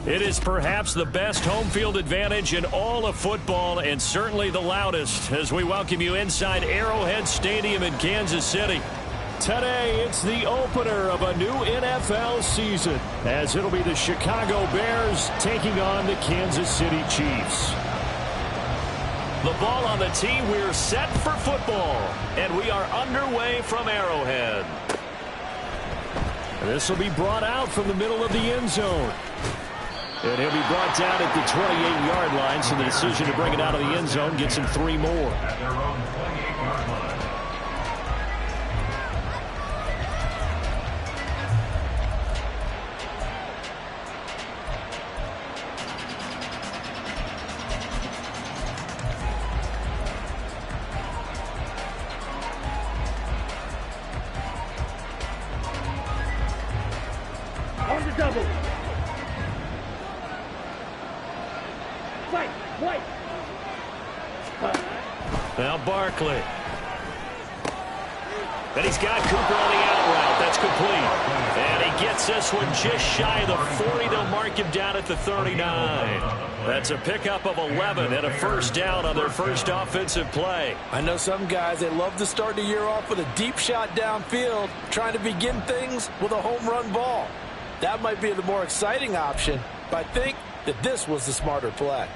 It is perhaps the best home field advantage in all of football and certainly the loudest as we welcome you inside Arrowhead Stadium in Kansas City. Today, it's the opener of a new NFL season as it'll be the Chicago Bears taking on the Kansas City Chiefs. The ball on the tee, we're set for football, and we are underway from Arrowhead. This will be brought out from the middle of the end zone. And he'll be brought down at the 28-yard line, so the decision to bring it out of the end zone gets him 3 more. At their own 28-yard line. On the double. Now Barkley. And he's got Cooper on the out route. That's complete. And he gets this one just shy of the 40. They'll mark him down at the 39. That's a pickup of 11 and a first down on their first offensive play. I know some guys, they love to start the year off with a deep shot downfield, trying to begin things with a home run ball. That might be the more exciting option, but I think that this was the smarter play.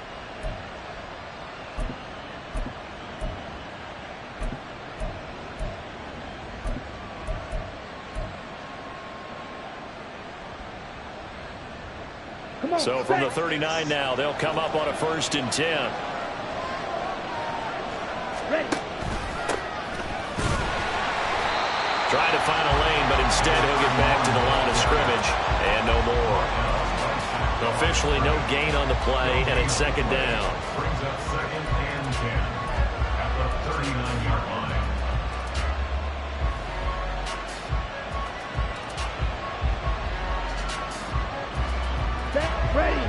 So from the 39 now, they'll come up on a 1st and 10. Ready. Trying to find a lane, but instead he'll get back to the line of scrimmage. And no more. Officially no gain on the play, and it's 2nd down. Brings up 2nd and 10 at the 39-yard line. Ready.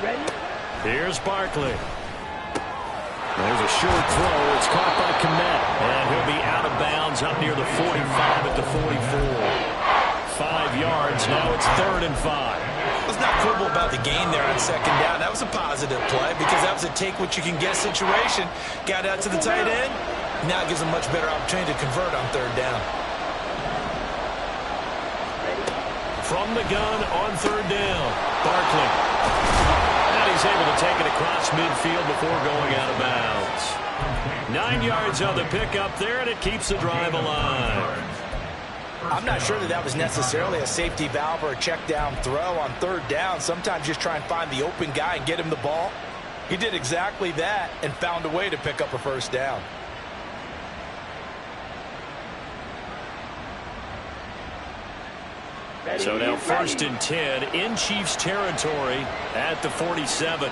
Ready. Here's Barkley. There's a short throw. It's caught by Kmet. And he'll be out of bounds up near the 45 at the 44. 5 yards. Now it's 3rd and 5. Let's not quibble about the gain there on 2nd down. That was a positive play because that was a take-what-you-can-get situation. Got out to the tight end. Now it gives them much better opportunity to convert on 3rd down. From the gun on 3rd down, Barkley. And he's able to take it across midfield before going out of bounds. 9 yards on the pickup there, and it keeps the drive alive. I'm not sure that was necessarily a safety valve or a check down throw on 3rd down. Sometimes just try and find the open guy and get him the ball. He did exactly that and found a way to pick up a 1st down. So now 1st and 10 in Chiefs territory at the 47.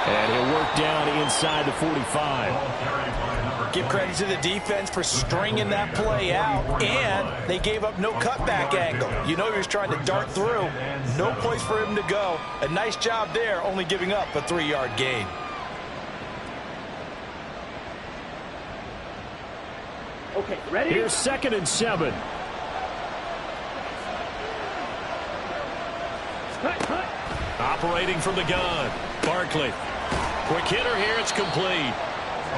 And he'll work down inside the 45. Give credit to the defense for stringing that play out, and they gave up no cutback angle. You know he was trying to dart through. No place for him to go. A nice job there, only giving up a 3-yard gain. Okay, ready? Here's 2nd and 7. Operating from the gun, Barkley. Quick hitter here, it's complete.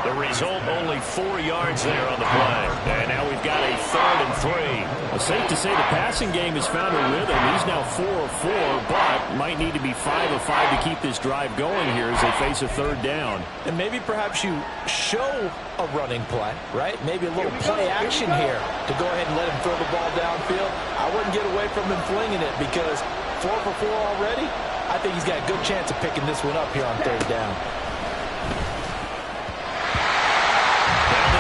The result, only 4 yards there on the play. And now we've got a 3rd and 3. Well, safe to say the passing game has found a rhythm. He's now 4 of 4, but might need to be 5 of 5 to keep this drive going here as they face a 3rd down. And maybe perhaps you show a running play, right? Maybe a little play action here to go ahead and let him throw the ball downfield. I wouldn't get away from him flinging it because 4 for 4 already. I think he's got a good chance of picking this one up here on 3rd down.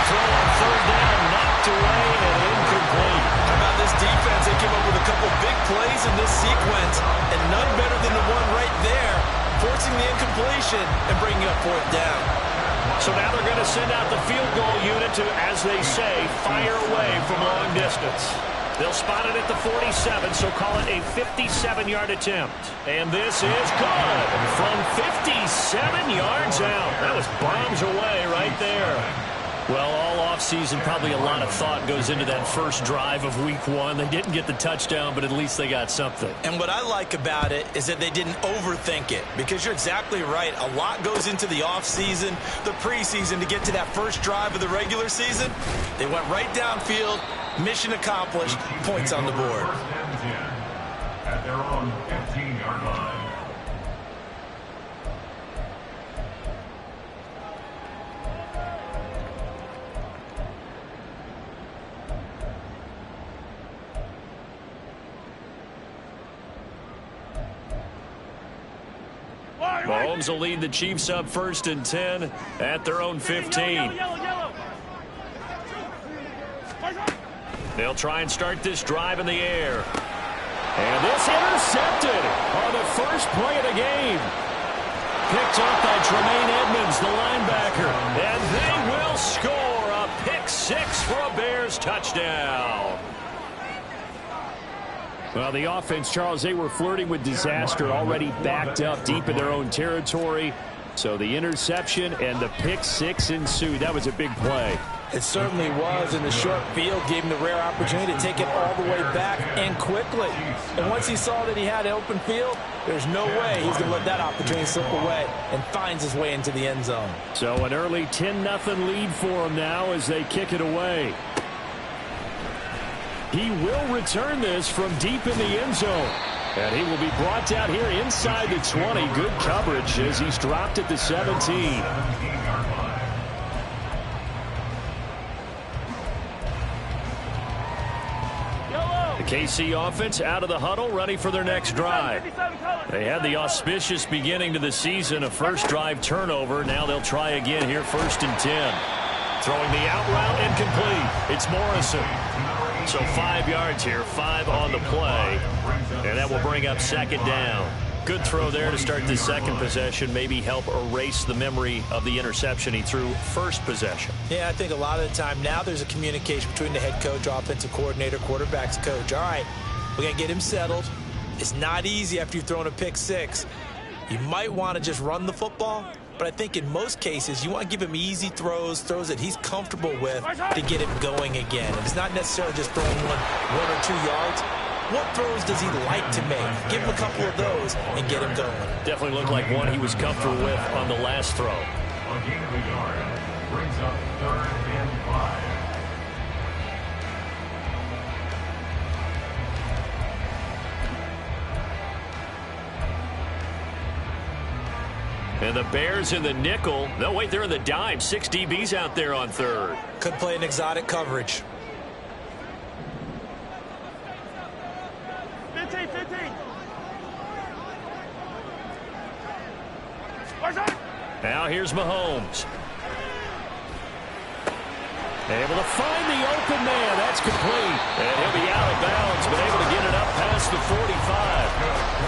Throw on 3rd down, knocked away and incomplete. How about this defense? They came up with a couple big plays in this sequence, and none better than the one right there, forcing the incompletion and bringing up 4th down. So now they're going to send out the field goal unit to, as they say, fire away from long distance. They'll spot it at the 47, so call it a 57-yard attempt. And this is good from 57 yards out. That was bombs away right there. Well, all offseason, probably a lot of thought goes into that first drive of week one. They didn't get the touchdown, but at least they got something. And what I like about it is that they didn't overthink it, because you're exactly right. A lot goes into the offseason, the preseason, to get to that first drive of the regular season. They went right downfield, mission accomplished, points on the board. First and 10 at their own 15-yard line. Mahomes will lead the Chiefs up 1st and 10 at their own 15. They'll try and start this drive in the air. And this intercepted on the first play of the game. Picked up by Tremaine Edmonds, the linebacker. And they will score a pick six for a Bears touchdown. Well, the offense, Charles, they were flirting with disaster, already backed up deep in their own territory. So the interception and the pick six ensued. That was a big play. It certainly was, and the short field gave him the rare opportunity to take it all the way back and quickly. And once he saw that he had an open field, there's no way he's going to let that opportunity slip away, and finds his way into the end zone. So an early 10-0 lead for him now as they kick it away. He will return this from deep in the end zone. And he will be brought down here inside the 20. Good coverage as he's dropped at the 17. 17-yard line. The KC offense out of the huddle, ready for their next drive. They had the auspicious beginning to the season, a first drive turnover. Now they'll try again here, 1st and 10. Throwing the out route incomplete. It's Morrison. So 5 yards here, 5 on the play. And that will bring up 2nd down. Good throw there to start the second possession. Maybe help erase the memory of the interception he threw first possession. Yeah, I think a lot of the time now there's a communication between the head coach, offensive coordinator, quarterback's coach. All right, we got to get him settled. It's not easy after you've thrown a pick six. You might want to just run the football, but I think in most cases you want to give him easy throws that he's comfortable with to get him going again. And it's not necessarily just throwing one or 2 yards. What throws does he like to make? Give him a couple of those and get him going. Definitely looked like one he was comfortable with on the last throw. A gain of a yard brings up 3rd and 5. And the Bears in the nickel. No, wait, they're in the dime. 6 DBs out there on 3rd. Could play an exotic coverage. 15. Now here's Mahomes. Able to find the open man. That's complete. And he'll be out of bounds, but able to get it up past the 45.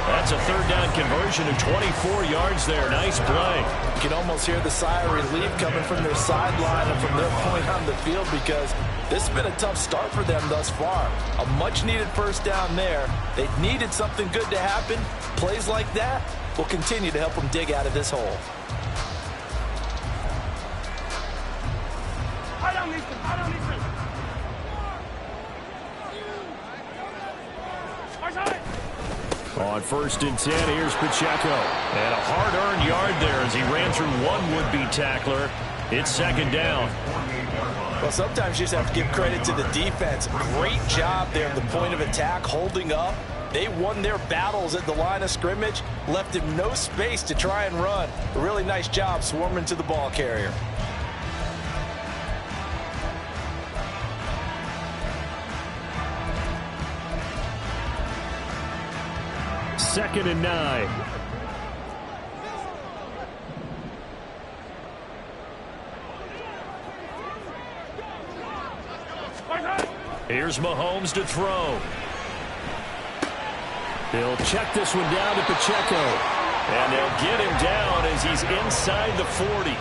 That's a 3rd down conversion of 24 yards there. Nice play. You can almost hear the sigh of relief coming from their sideline and from their point on the field, because this has been a tough start for them thus far. A much-needed 1st down there. They needed something good to happen. Plays like that will continue to help them dig out of this hole. I don't need to. On 1st and 10, here's Pacheco. And a hard-earned yard there as he ran through one would-be tackler. It's 2nd down. Well, sometimes you just have to give credit to the defense. Great job there at the point of attack, holding up. They won their battles at the line of scrimmage, left him no space to try and run. A really nice job swarming to the ball carrier. Second and 9. Here's Mahomes to throw. They'll check this one down to Pacheco. And they'll get him down as he's inside the 40.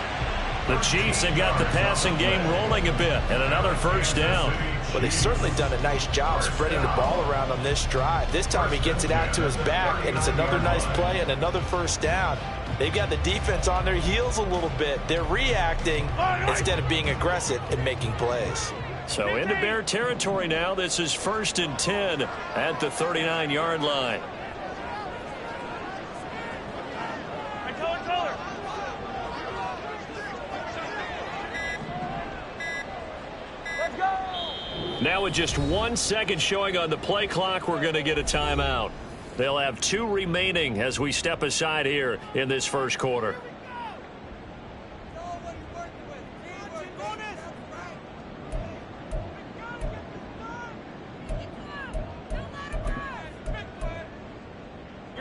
The Chiefs have got the passing game rolling a bit, and another 1st down. Well, they've certainly done a nice job spreading the ball around on this drive. This time he gets it out to his back, and it's another nice play and another first down. They've got the defense on their heels a little bit. They're reacting instead of being aggressive and making plays. So into Bear territory now. This is 1st and 10 at the 39-yard line. Now with just 1 second showing on the play clock, we're going to get a timeout. They'll have 2 remaining as we step aside here in this first quarter.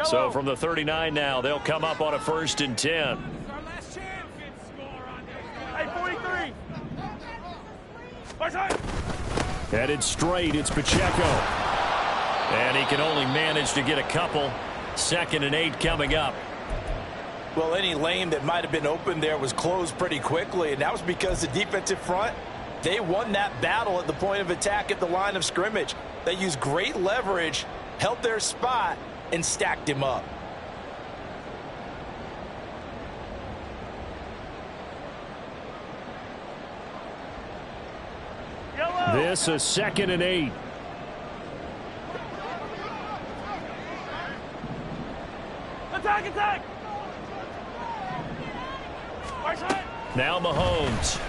So from the 39 now, they'll come up on a 1st and 10. Hey, 43. Headed straight, it's Pacheco. And he can only manage to get a couple. 2nd and 8 coming up. Well, any lane that might have been open there was closed pretty quickly, and that was because the defensive front, they won that battle at the point of attack at the line of scrimmage. They used great leverage, held their spot, and stacked him up. This is 2nd and 8. Attack! Now Mahomes.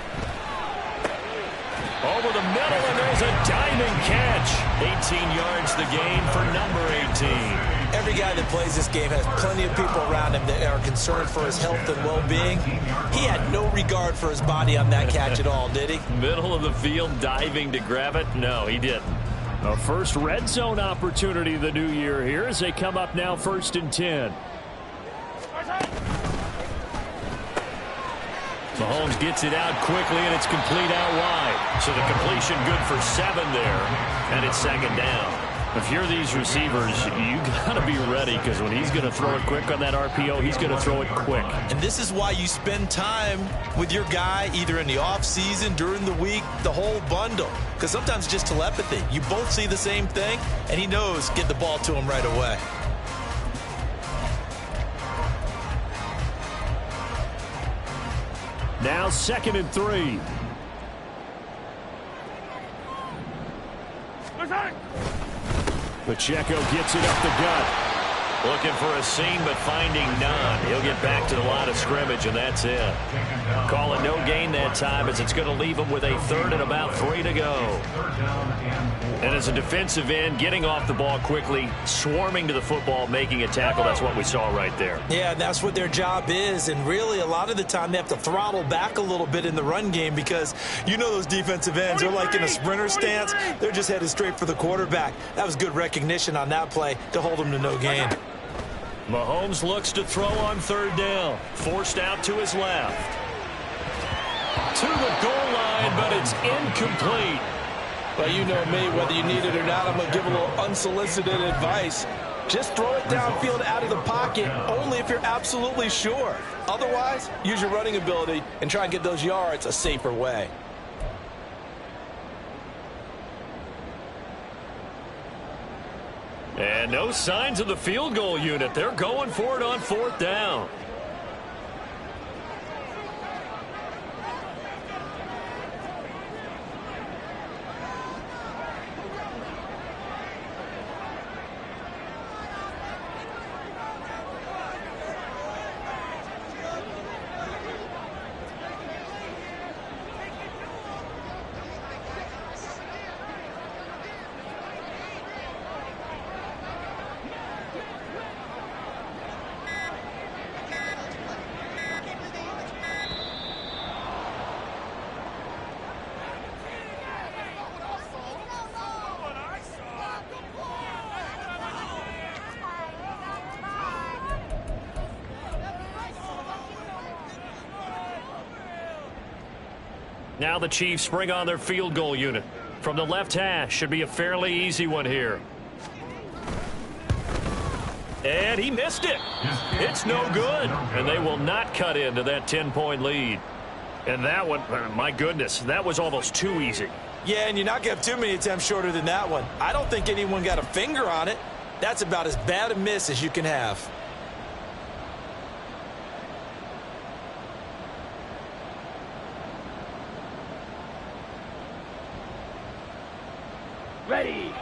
Over the middle, and there's a diving catch. 18 yards the gain for number 18. Every guy that plays this game has plenty of people around him that are concerned for his health and well-being. He had no regard for his body on that catch at all, did he? Middle of the field, diving to grab it? No, he didn't. A first red zone opportunity the new year here as they come up now 1st and 10. Mahomes gets it out quickly, and it's complete out wide. So the completion good for 7 there, and it's 2nd down. If you're these receivers, you got to be ready, because when he's going to throw it quick on that RPO, he's going to throw it quick. And this is why you spend time with your guy either in the offseason, during the week, the whole bundle. Because sometimes just telepathy. You both see the same thing, and he knows get the ball to him right away. Now 2nd and 3. Pacheco gets it up the gut. Looking for a seam, but finding none. He'll get back to the line of scrimmage, and that's it. Call it no gain that time, as it's going to leave him with a 3rd and about 3 to go. And as a defensive end, getting off the ball quickly, swarming to the football, making a tackle, that's what we saw right there. Yeah, and that's what their job is. And really, a lot of the time, they have to throttle back a little bit in the run game, because you know those defensive ends, they're like in a sprinter stance. They're just headed straight for the quarterback. That was good recognition on that play to hold them to no gain. Mahomes looks to throw on 3rd down. Forced out to his left. To the goal line, but it's incomplete. Well, you know me, whether you need it or not, I'm going to give a little unsolicited advice. Just throw it downfield out of the pocket, only if you're absolutely sure. Otherwise, use your running ability and try and get those yards a safer way. And no signs of the field goal unit. They're going for it on 4th down. Now the Chiefs bring on their field goal unit. From the left hash, should be a fairly easy one here. And he missed it. It's no good. And they will not cut into that 10-point lead. And that one, my goodness, that was almost too easy. Yeah, and you're not going to have too many attempts shorter than that one. I don't think anyone got a finger on it. That's about as bad a miss as you can have. Ready.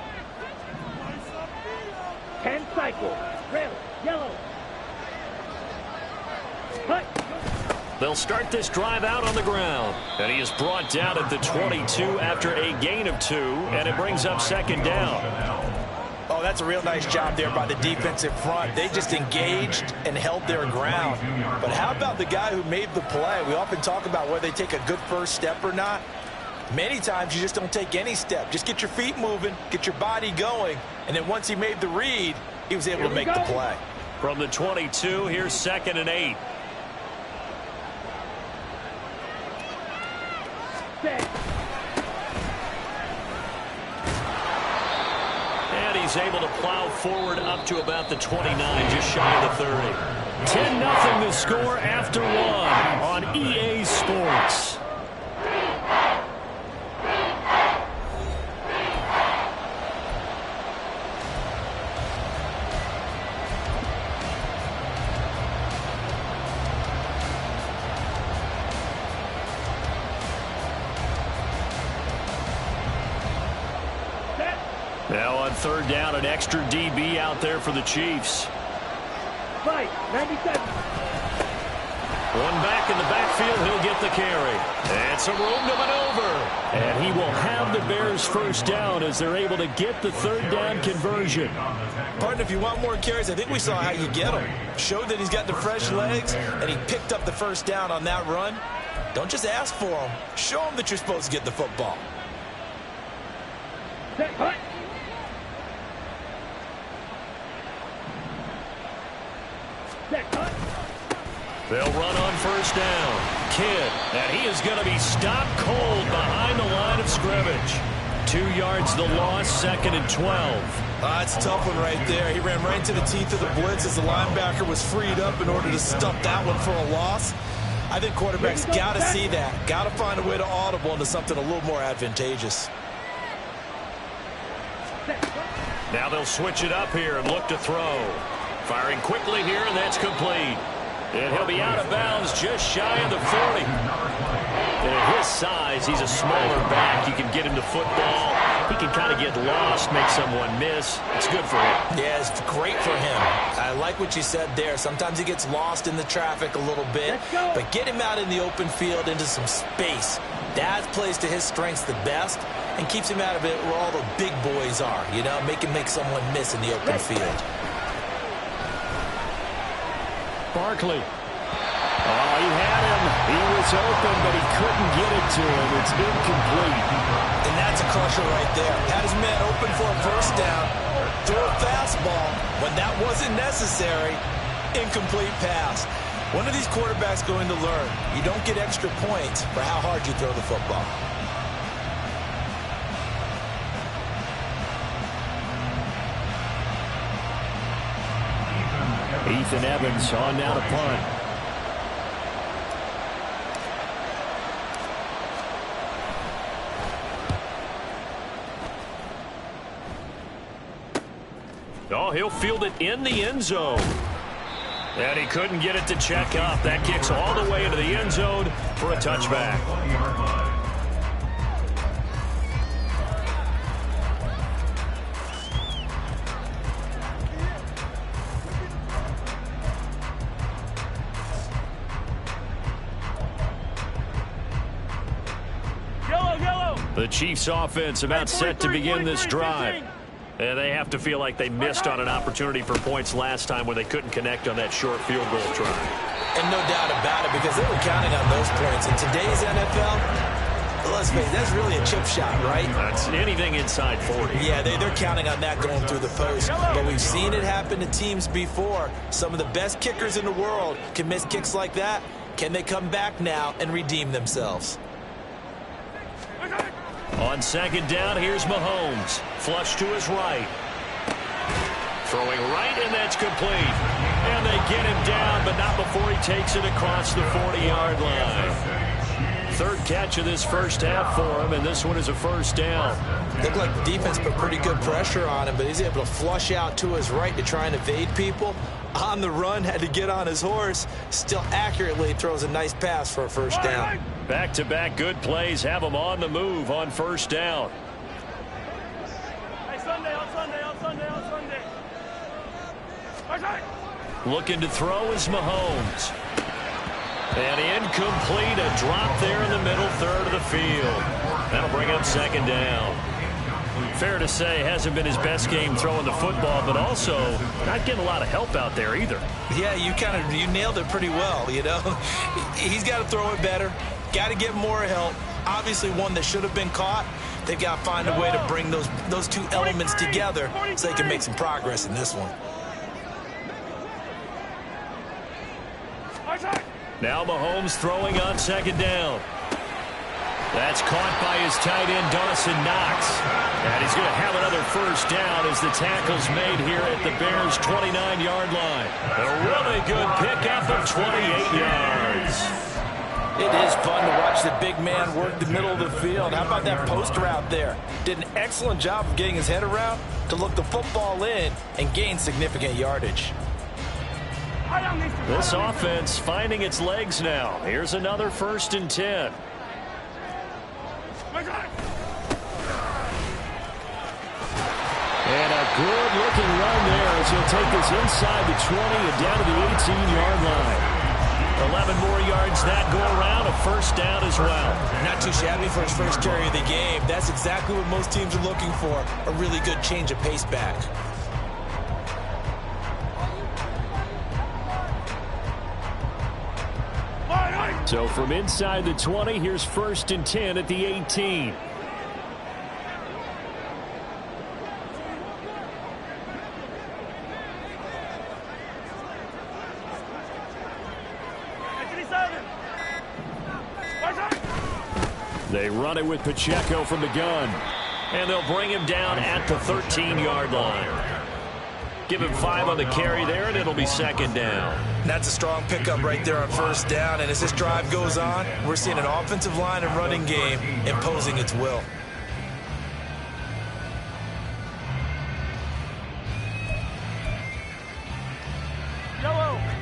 10 cycles. Red, yellow. Cut. They'll start this drive out on the ground. And he is brought down at the 22 after a gain of 2, and it brings up second down. Oh, that's a real nice job there by the defensive front. They just engaged and held their ground. But how about the guy who made the play? We often talk about whether they take a good first step or not. Many times you just don't take any step. Just get your feet moving, get your body going, and then once he made the read, he was able to make the play. From the 22, here's 2nd and 8. And he's able to plow forward up to about the 29, just shy of the 30. 10-0 the score after 1 on EA Sports. Now on 3rd down, an extra DB out there for the Chiefs. Fight, 97. One back in the backfield, he'll get the carry. And some room to maneuver. And he will have the Bears first down as they're able to get the 3rd down conversion. Partner, if you want more carries, I think we saw how you get them. Showed that he's got the fresh legs, and he picked up the first down on that run. Don't just ask for them. Show them that you're supposed to get the football. Set, cut. They'll run on 1st down. Kidd, and he is going to be stopped cold behind the line of scrimmage. 2 yards the loss, 2nd and 12. That's a tough one right there. He ran right into the teeth of the blitz as the linebacker was freed up in order to stuff that one for a loss. I think quarterbacks got to see that. Got to find a way to audible into something a little more advantageous. Now they'll switch it up here and look to throw. Firing quickly here, and that's complete. And he'll be out of bounds just shy of the 40. And at his size, he's a smaller back. You can get him to football. He can kind of get lost, make someone miss. It's good for him. Yeah, it's great for him. I like what you said there. Sometimes he gets lost in the traffic a little bit. But get him out in the open field into some space. That plays to his strengths the best and keeps him out of it where all the big boys are. You know, make him make someone miss in the open field. Barkley. Oh, he had him. He was open, but he couldn't get it to him. It's incomplete. And that's a crusher right there. Had his man open for a first down. Throw a fastball when that wasn't necessary. Incomplete pass. One of these quarterbacks going to learn. You don't get extra points for how hard you throw the football. Ethan Evans on now to punt. Oh, he'll field it in the end zone. And he couldn't get it to check up. That kicks all the way into the end zone for a touchback. The Chiefs offense about set to begin this drive. And they have to feel like they missed on an opportunity for points last time when they couldn't connect on that short field goal try. And no doubt about it, because they were counting on those points. In today's NFL, let's face it, that's really a chip shot, right? That's anything inside 40. Yeah, they're counting on that going through the post. But we've seen it happen to teams before. Some of the best kickers in the world can miss kicks like that. Can they come back now and redeem themselves? On 2nd down, here's Mahomes. Flush to his right. Throwing right, and that's complete. And they get him down, but not before he takes it across the 40-yard line. third catch of this first half for him, and this one is a first down. Looked like the defense put pretty good pressure on him, but he's able to flush out to his right to try and evade people. On the run, had to get on his horse. Still accurately throws a nice pass for a first down. Back-to-back good plays have him on the move on first down. Hey, Sunday, on Sunday, on Sunday, on Sunday. Looking to throw is Mahomes. And incomplete, a drop there in the middle third of the field. That'll bring up second down. Fair to say, hasn't been his best game throwing the football, but also not getting a lot of help out there either. Yeah, you nailed it pretty well, you know. He's got to throw it better. Got to get more help. Obviously one that should have been caught. They've got to find a way to bring those two elements together so they can make some progress in this one. Now Mahomes throwing on second down. That's caught by his tight end, Dawson Knox. And he's going to have another first down as the tackle's made here at the Bears' 29-yard line. A really good pickup of 28 yards. It is fun to watch the big man work the middle of the field. How about that post route there? Did an excellent job of getting his head around to look the football in and gain significant yardage. This offense finding its legs now. Here's another 1st and 10. And a good-looking run there as he'll take this inside the 20 and down to the 18-yard line. 11 more yards that go around, a first down as well. Not too shabby for his first carry of the game. That's exactly what most teams are looking for, a really good change of pace back. So from inside the 20, here's 1st and 10 at the 18. They run it with Pacheco from the gun. And they'll bring him down at the 13-yard line. Give him 5 on the carry there, and it'll be second down. That's a strong pickup right there on first down. And as this drive goes on, we're seeing an offensive line and running game imposing its will.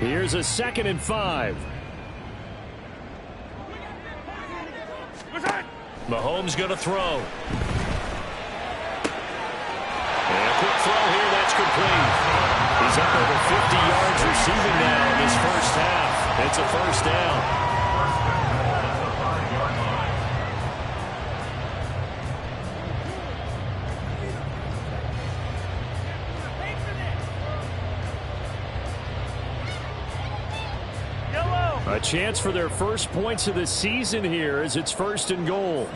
Here's a 2nd and 5. Mahomes going to throw. And a quick throw here, that's complete. He's up over 50 yards receiving now in this first half. It's a first down. A chance for their first points of the season here as it's 1st and goal.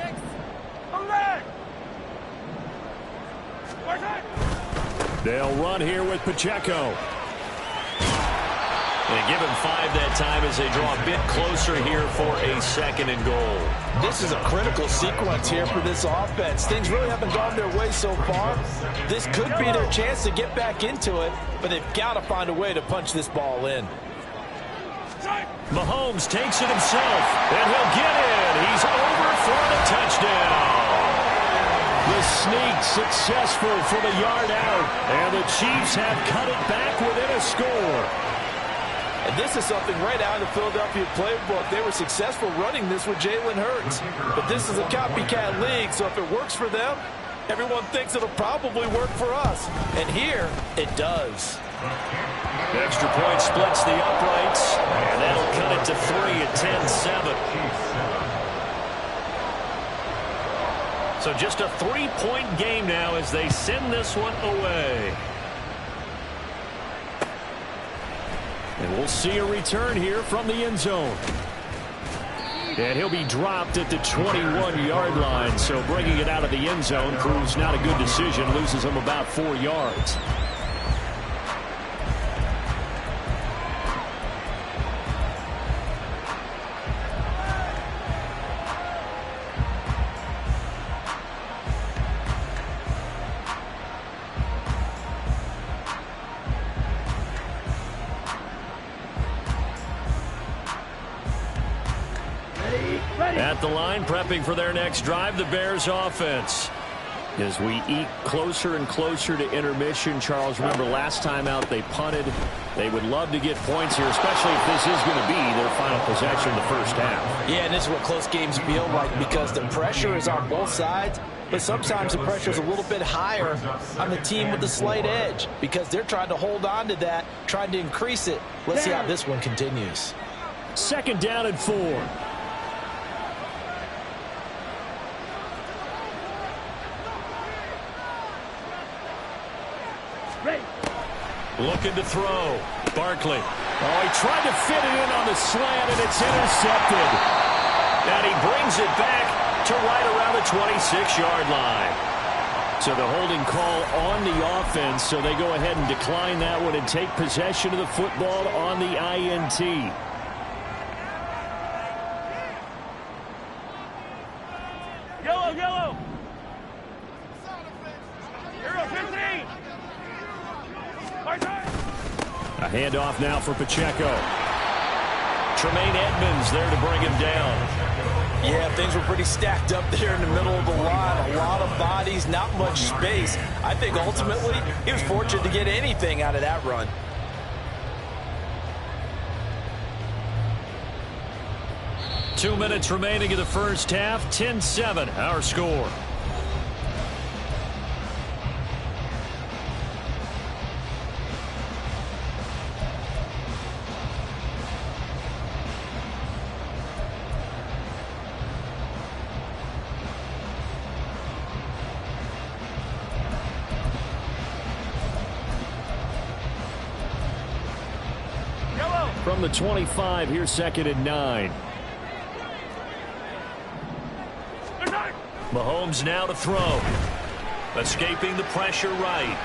They'll run here with Pacheco. They give him 5 that time as they draw a bit closer here for a 2nd and goal. This is a critical sequence here for this offense. Things really haven't gone their way so far. This could be their chance to get back into it, but they've got to find a way to punch this ball in. Mahomes takes it himself, and he'll get in. He's over for the touchdown. The sneak successful for the yard out, and the Chiefs have cut it back within a score. And this is something right out of the Philadelphia playbook. They were successful running this with Jalen Hurts. But this is a copycat league, so if it works for them, everyone thinks it'll probably work for us. And here, it does. The extra point splits the uprights, and that'll cut it to 3 at 10-7. So just a 3-point game now as they send this one away. And we'll see a return here from the end zone. And he'll be dropped at the 21-yard line, so bringing it out of the end zone proves not a good decision, loses him about 4 yards. At the line, prepping for their next drive, the Bears offense. As we eke closer and closer to intermission, Charles, remember last time out they punted. They would love to get points here, especially if this is going to be their final possession of the first half. Yeah, and this is what close games feel like because the pressure is on both sides, but sometimes the pressure is a little bit higher on the team with the slight edge because they're trying to hold on to that, trying to increase it. Let's see how this one continues. 2nd down and 4. Looking to throw. Barkley. Oh, he tried to fit it in on the slant, and it's intercepted. And he brings it back to right around the 26-yard line. So the holding call on the offense, so they go ahead and decline that one and take possession of the football on the INT. Yellow, yellow. Hero 15. A handoff now for Pacheco. Tremaine Edmonds there to bring him down. Yeah, things were pretty stacked up there in the middle of the line. A lot of bodies, not much space. I think ultimately he was fortunate to get anything out of that run. Two minutes remaining in the first half. 10-7, our score. From the 25, here's 2nd and 9. Mahomes now to throw. Escaping the pressure right.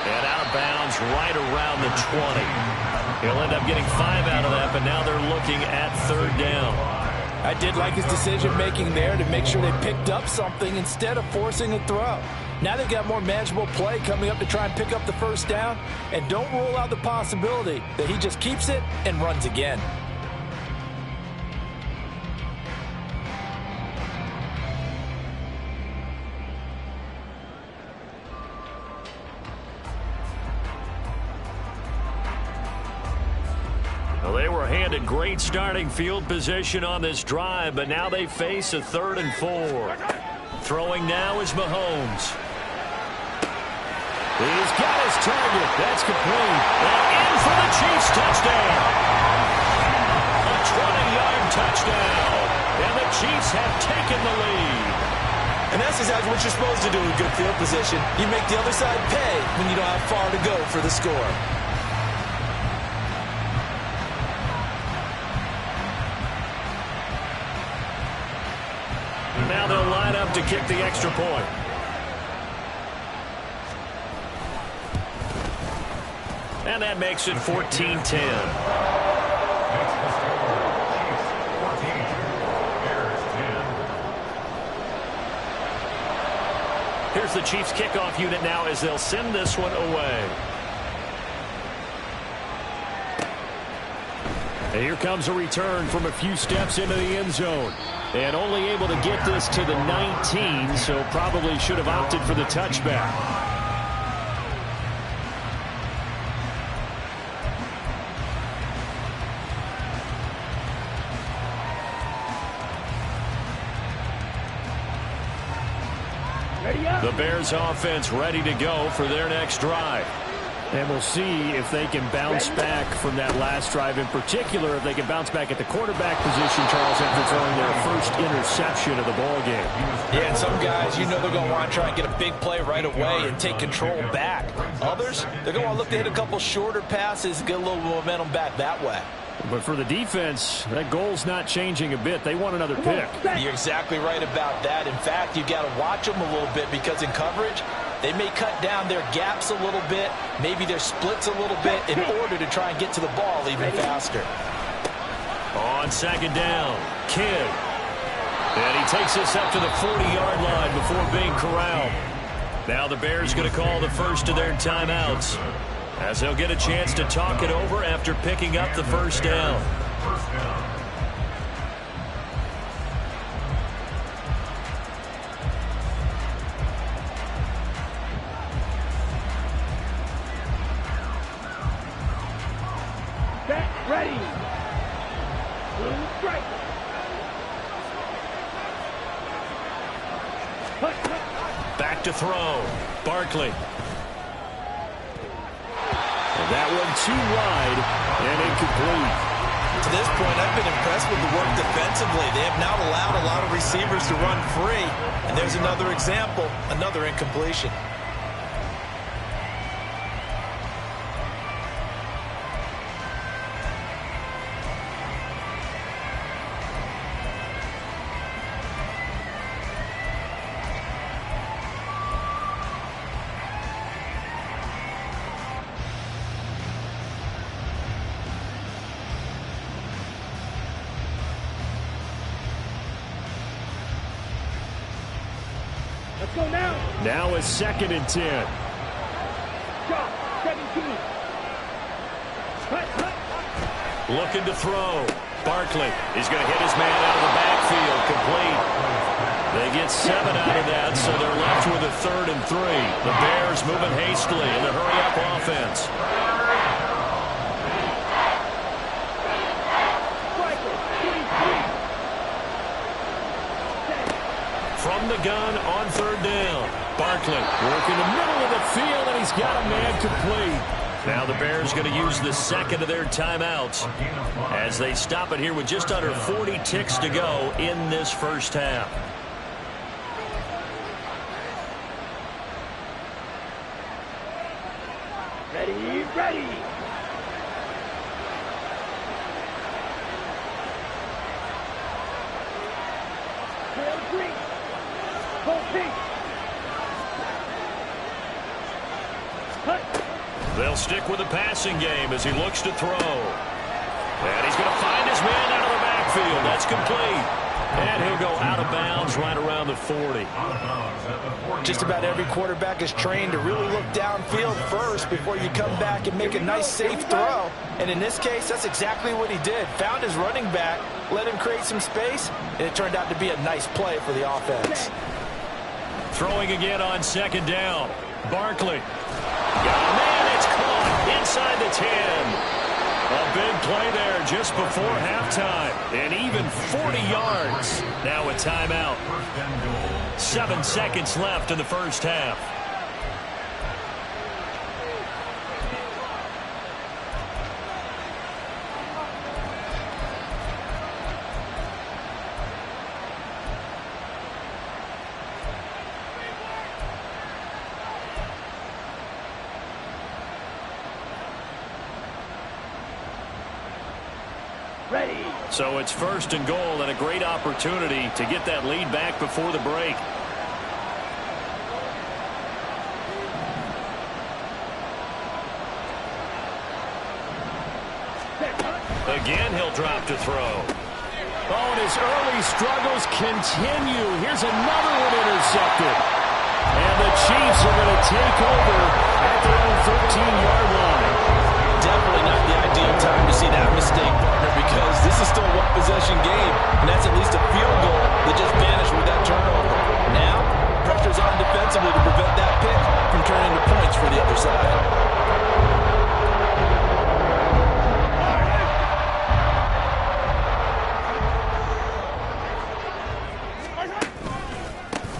And out of bounds right around the 20. He'll end up getting 5 out of that, but now they're looking at 3rd down. I did like his decision-making there to make sure they picked up something instead of forcing a throw. Now they've got more manageable play coming up to try and pick up the 1st down, and don't rule out the possibility that he just keeps it and runs again. Well, they were handed great starting field position on this drive, but now they face a 3rd and 4. Throwing now is Mahomes. He's got his target. That's complete. And in for the Chiefs touchdown. A 20-yard touchdown. And the Chiefs have taken the lead. And that's exactly what you're supposed to do in good field position. You make the other side pay when you don't have far to go for the score. Now they'll line up to kick the extra point. And that makes it 14-10. Here's the Chiefs kickoff unit now as they'll send this one away. And here comes a return from a few steps into the end zone. And only able to get this to the 19, so probably should have opted for the touchback. The Bears offense ready to go for their next drive. And we'll see if they can bounce back from that last drive. In particular, if they can bounce back at the quarterback position, Charles, after throwing their first interception of the ballgame. Yeah, and some guys, you know they're going to want to try and get a big play right away and take control back. Others, they're going to want to look to hit a couple shorter passes and get a little momentum back that way. But for the defense, that goal's not changing a bit. They want another pick. You're exactly right about that. In fact, you've got to watch them a little bit because in coverage, they may cut down their gaps a little bit, maybe their splits a little bit in order to try and get to the ball even faster. On 2nd down, Kidd. And he takes this up to the 40-yard line before being corralled. Now the Bears going to call the first of their timeouts, as they'll get a chance to talk it over after picking up the 1st down. back to throw. Barkley. And that one too wide and incomplete. To this point, I've been impressed with the work defensively. They have now allowed a lot of receivers to run free. And there's another example, another incompletion. Let's go now. Now it's 2nd and 10. Shot, 17. Hut, hut. Looking to throw. Barkley. He's going to hit his man out of the backfield. Complete. They get 7 out of that, so they're left with a 3rd and 3. The Bears moving hastily in the hurry-up offense. From the gun on 3rd down. Barkley working the middle of the field, and he's got a man complete. Now the Bears going to use the 2nd of their timeouts as they stop it here with just under 40 ticks to go in this first half. Ready, ready. Trail green. Hold pink. Hut. They'll stick with the passing game as he looks to throw. And he's going to find his man out of the backfield. That's complete. And he'll go out of bounds right around the 40. Just about every quarterback is trained to really look downfield first before you come back and make a nice, safe throw. And in this case, that's exactly what he did. Found his running back, let him create some space, and it turned out to be a nice play for the offense. Throwing again on 2nd down. Barkley. Got a man, it's caught inside the 10. A big play there just before halftime. And even 40 yards. Now a timeout. 7 seconds left in the first half. Ready. So it's 1st and goal and a great opportunity to get that lead back before the break. Again, he'll drop to throw. Oh, and his early struggles continue. Here's another one intercepted. And the Chiefs are going to take over at their own 13-yard line. Definitely not the ideal time to see that mistake, partner, because this is still a one-possession game, and that's at least a field goal that just vanished with that turnover. Now, pressure's on defensively to prevent that pick from turning into points for the other side.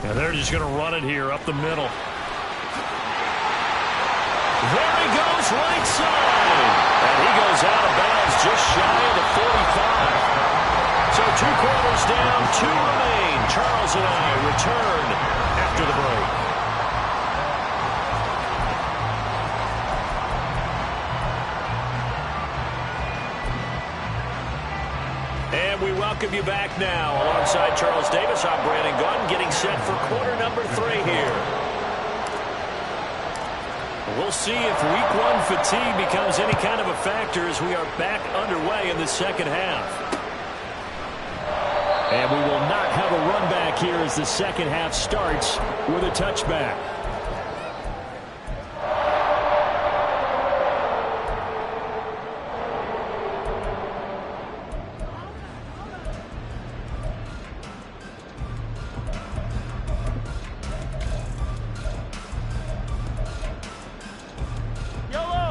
And they're just going to run it here up the middle. There he goes, right side. And he goes out of bounds just shy of the 45. So 2 quarters down, 2 remain. Charles and I return after the break. And we welcome you back now. Alongside Charles Davis, I'm Brandon Gunn, getting set for quarter number 3 here. We'll see if week 1 fatigue becomes any kind of a factor as we are back underway in the second half. And we will not have a run back here as the second half starts with a touchback.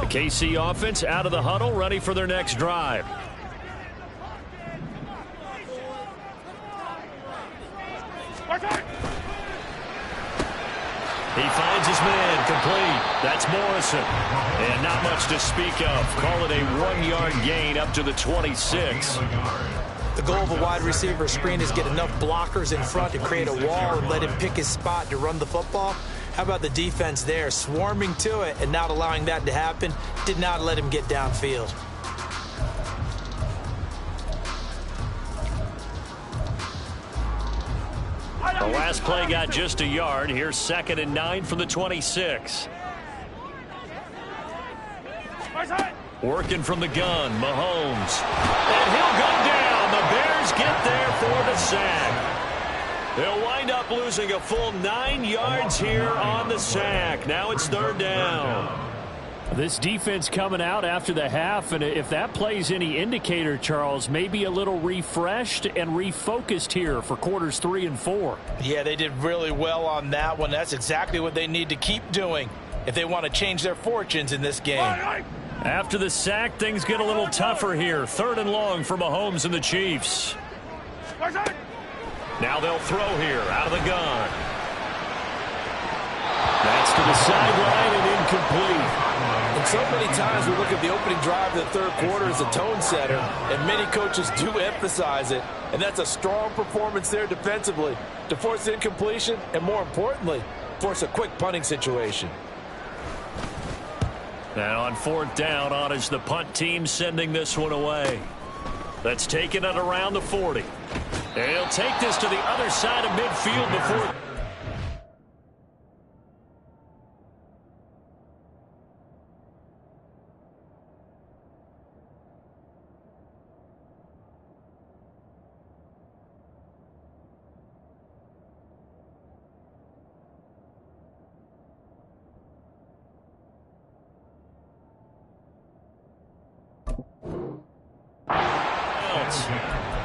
KC offense out of the huddle, ready for their next drive. He finds his man, complete. That's Morrison. And not much to speak of. Call it a 1-yard gain up to the 26. The goal of a wide receiver screen is get enough blockers in front to create a wall and let him pick his spot to run the football. How about the defense there, swarming to it and not allowing that to happen? Did not let him get downfield. The last play got just a yard. Here's 2nd and 9 from the 26. Working from the gun, Mahomes. And he'll go down. The Bears get there for the sack. They'll wind up losing a full 9 yards here on the sack. Now it's 3rd down. This defense coming out after the half, and if that play's any indicator, Charles, maybe a little refreshed and refocused here for quarters 3 and 4. Yeah, they did really well on that one. That's exactly what they need to keep doing if they want to change their fortunes in this game. After the sack, things get a little tougher here. 3rd and long for Mahomes and the Chiefs. Now they'll throw here out of the gun. That's to the sideline and incomplete. And so many times we look at the opening drive of the 3rd quarter as a tone setter, and many coaches do emphasize it. And that's a strong performance there defensively to force incompletion and, more importantly, force a quick punting situation. Now on 4th down, on is the punt team sending this one away. That's taken it around the 40. And he'll take this to the other side of midfield before...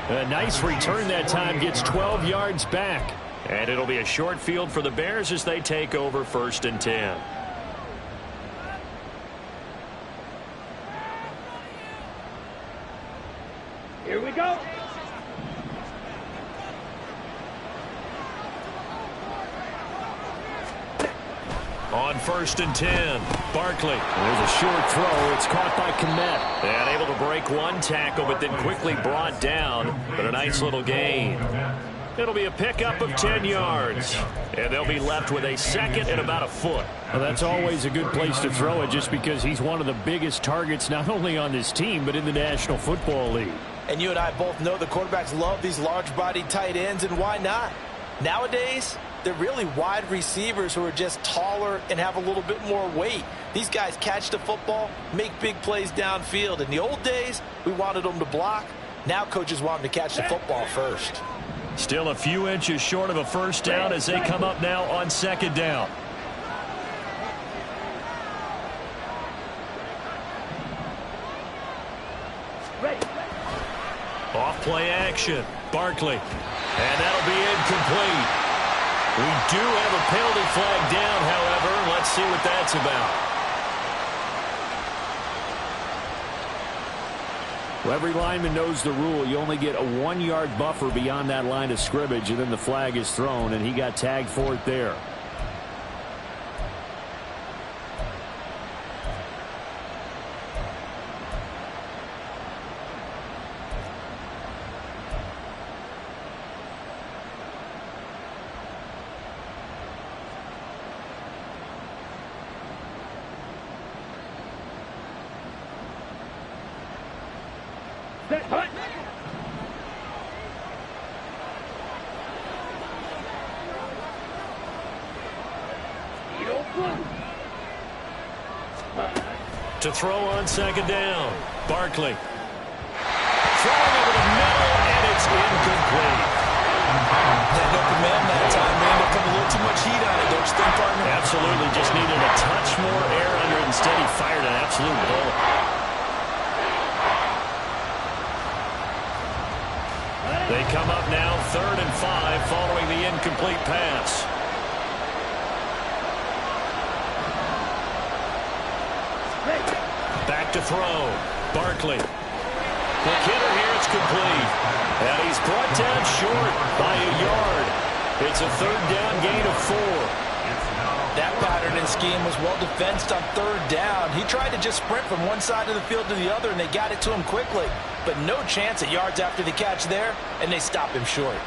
A nice return that time, gets 12 yards back. And it'll be a short field for the Bears as they take over 1st and 10. Here we go. On 1st and 10, Barkley. There's a short throw. It's caught by Kmet. And able to break one tackle, but then quickly brought down. But a nice little gain. It'll be a pickup of 10 yards. And they'll be left with a 2nd and about a foot. Well, that's always a good place to throw it just because he's one of the biggest targets not only on this team but in the National Football League. And you and I both know the quarterbacks love these large-bodied tight ends, and why not? Nowadays, they're really wide receivers who are just taller and have a little bit more weight. These guys catch the football, make big plays downfield. In the old days, we wanted them to block. Now coaches want them to catch the football first. Still a few inches short of a 1st down as they come up now on 2nd down. Off play action. Barkley. And that'll be incomplete. We do have a penalty flag down, however. Let's see what that's about. Well, every lineman knows the rule. You only get a 1-yard buffer beyond that line of scrimmage, and then the flag is thrown, and he got tagged for it there. To throw on 2nd down. Barkley. Throwing over the middle, and it's incomplete. Had no command that time, man. There put a little too much heat on it, don't you think, partner? Absolutely. Just needed a touch more air under it. Instead, he fired an absolute bullet. They come up now 3rd and 5 following the incomplete pass. Back to throw. Barkley. The hitter here, it's complete. And he's brought down short by a yard. It's a 3rd down gain of 4. That pattern and scheme was well defensed on third down. He tried to just sprint from one side of the field to the other, and they got it to him quickly. But no chance at yards after the catch there, and they stop him short.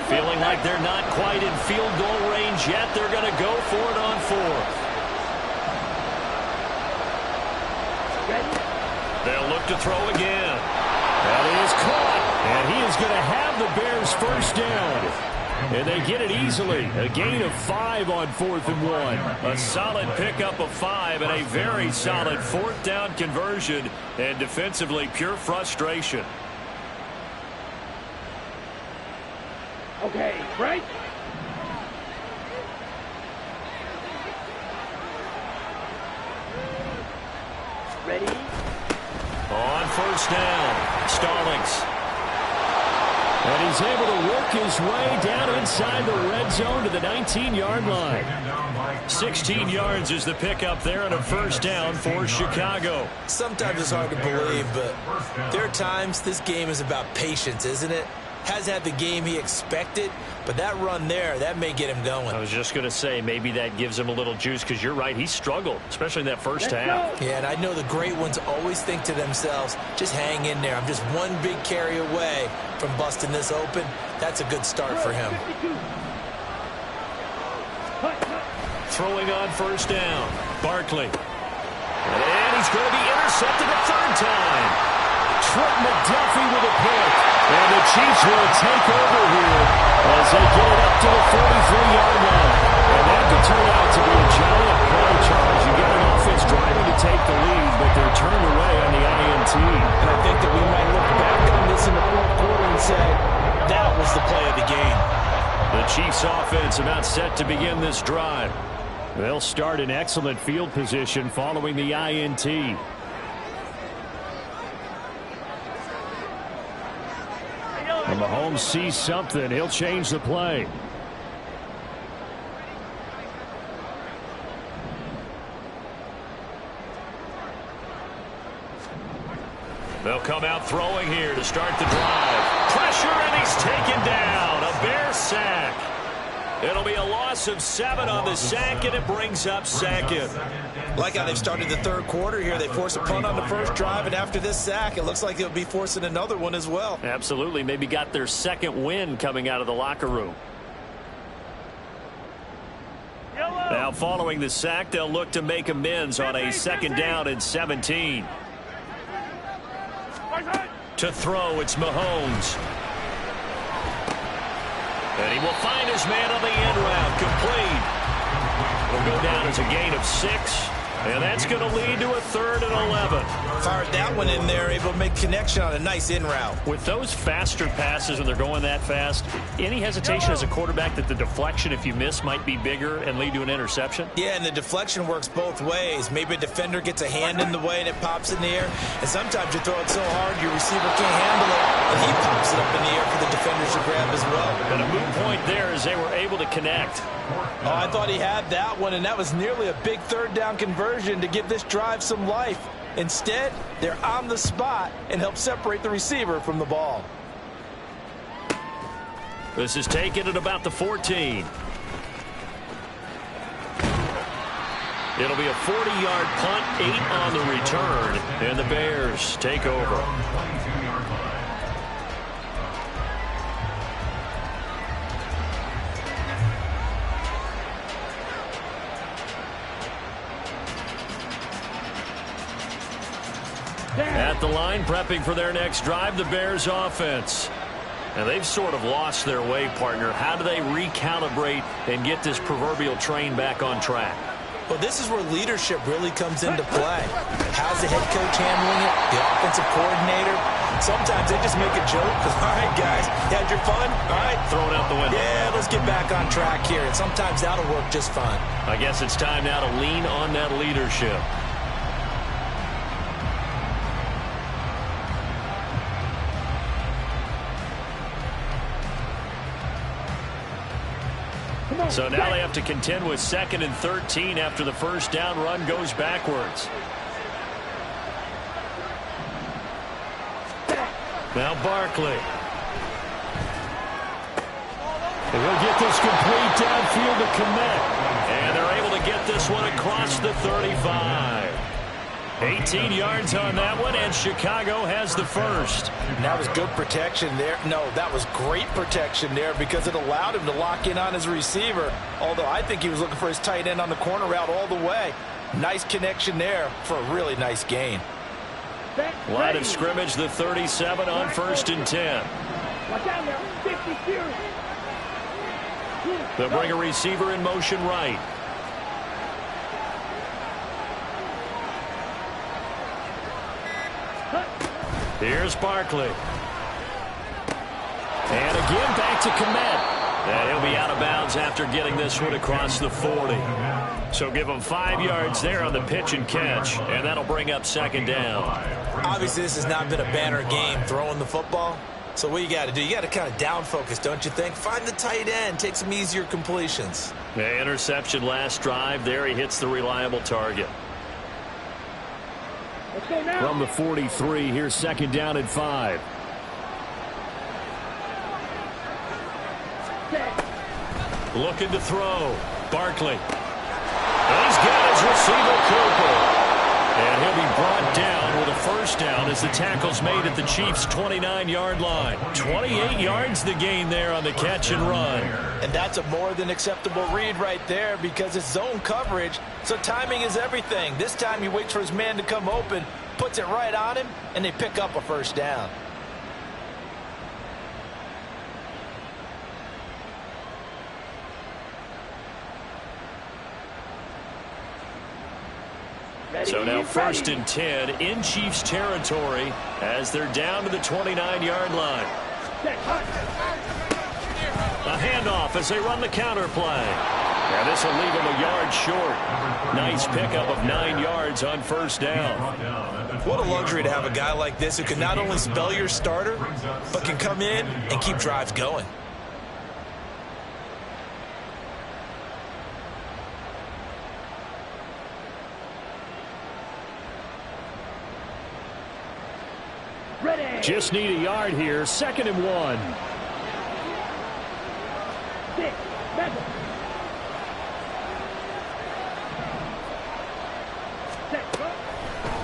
Feeling like they're not quite in field goal range yet. They're going to go for it on fourth. They'll look to throw again. That is caught. And he is going to have the Bears first down. And they get it easily. A gain of 5 on 4th and 1. A solid pickup of 5 and a very solid 4th down conversion. And defensively, pure frustration. Okay, right? Ready? On first down, Stallings. And he's able to work his way down inside the red zone to the 19-yard line. 16 yards is the pickup there and a first down for Chicago. Sometimes it's hard to believe, but there are times this game is about patience, isn't it? Has had the game he expected, but that run there, that may get him going. I was just going to say, maybe that gives him a little juice, because you're right, he struggled, especially in that first half. Yeah, and I know the great ones always think to themselves, just hang in there. I'm just one big carry away from busting this open. That's a good start for him. Throwing on first down, Barkley. And he's going to be intercepted a third time. Trent McDuffie with a pick. And the Chiefs will take over here as they get it up to the 43-yard line. And that could turn out to be a giant play, Charles. You got an offense driving to take the lead, but they're turned away on the INT. And I think that we might look back on this in the fourth quarter and say, that was the play of the game. The Chiefs offense about set to begin this drive. They'll start in excellent field position following the INT. When Mahomes sees something, he'll change the play. They'll come out throwing here to start the drive. Pressure, and he's taken down. A Bear sack. It'll be a loss of 7 on the sack, and it brings up second. Like how they've started the third quarter here. They force a punt on the first drive, and after this sack, it looks like they'll be forcing another one as well. Absolutely. Maybe got their second win coming out of the locker room. Now following the sack, they'll look to make amends on a second down and 17. To throw, it's Mahomes. And he will find his man on the end route, complete. It'll go down as a gain of 6, and that's going to lead to a 3rd and 11. Fired that one in there, able to make connection on a nice in route. With those faster passes, when they're going that fast, any hesitation as a quarterback that the deflection, if you miss, might be bigger and lead to an interception? Yeah, and the deflection works both ways. Maybe a defender gets a hand in the way and it pops in the air, and sometimes you throw it so hard your receiver can't handle it, and he pops it up in the air for the defenders to grab as well. And a moot point there as they were able to connect. Oh, I thought he had that one, and that was nearly a big third down conversion to give this drive some life. Instead, they're on the spot and help separate the receiver from the ball. This is taken at about the 14. It'll be a 40-yard punt, 8 on the return, and the Bears take over. At the line, prepping for their next drive, the Bears offense. And they've sort of lost their way, partner. How do they recalibrate and get this proverbial train back on track? Well, this is where leadership really comes into play. How's the head coach handling it? The offensive coordinator? Sometimes they just make a joke. All right, guys, you had your fun? All right. Throw it out the window. Yeah, let's get back on track here. And sometimes that'll work just fine. I guess it's time now to lean on that leadership. So now they have to contend with 2nd and 13 after the first down run goes backwards. Now Barkley. And he'll get this complete downfield to Kmet. And they're able to get this one across the 35. 18 yards on that one, and Chicago has the first. And that was good protection there. No, that was great protection there because it allowed him to lock in on his receiver, although I think he was looking for his tight end on the corner route all the way. Nice connection there for a really nice gain. Line of scrimmage, the 37 on 1st and 10. Watch out now. 50 series. They'll bring a receiver in motion right. Here's Barkley. And again back to Kmet. And he'll be out of bounds after getting this one across the 40. So give him 5 yards there on the pitch and catch. And that'll bring up 2nd down. Obviously, this has not been a banner game throwing the football. So what you got to do, you got to kind of down focus, don't you think? Find the tight end, take some easier completions. The interception last drive. There he hits the reliable target. From the 43, here's 2nd down and 5. Looking to throw. Barkley. And he's got his receiver, Cooper. And he'll be brought down with a 1st down as the tackle's made at the Chiefs' 29-yard line. 28 yards the gain there on the catch and run. And that's a more than acceptable read right there because it's zone coverage, so timing is everything. This time he waits for his man to come open, puts it right on him, and they pick up a 1st down. So now 1st and 10 in Chiefs territory as they're down to the 29-yard line. A handoff as they run the counter play. And this will leave them a yard short. Nice pickup of 9 yards on 1st down. What a luxury to have a guy like this who can not only spell your starter, but can come in and keep drives going. Just need a yard here. 2nd and 1. 6, 7.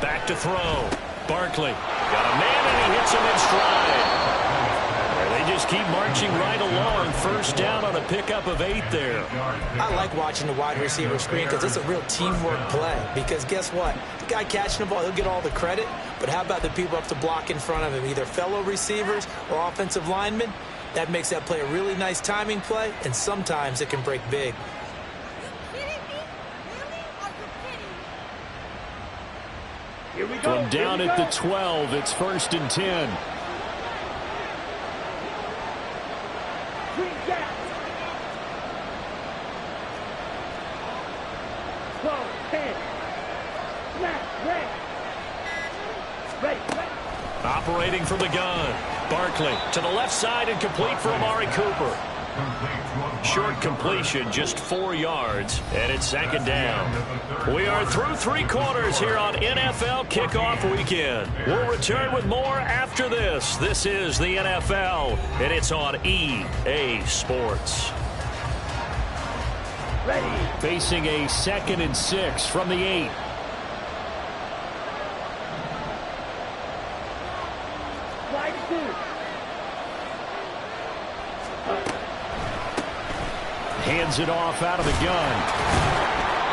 Back to throw. Barkley got a man and he hits him in stride. And they just keep marching right along. 1st down on a pickup of 8 there. I like watching the wide receiver screen because it's a real teamwork play. Because guess what? The guy catching the ball, he'll get all the credit. But how about the people up to block in front of him, either fellow receivers or offensive linemen? That makes that play a really nice timing play, and sometimes it can break big. Here we go. From down at the 12, it's 1st and 10. Green gap. 12, 10. Snap, red. Ready. Operating from the gun. Barkley to the left side and complete for Amari Cooper. Short completion, just 4 yards, and it's 2nd down. We are through 3 quarters here on NFL Kickoff Weekend. We'll return with more after this. This is the NFL, and it's on EA Sports. Ready. Facing a 2nd and 6 from the 8. Slide 2. Hands it off out of the gun.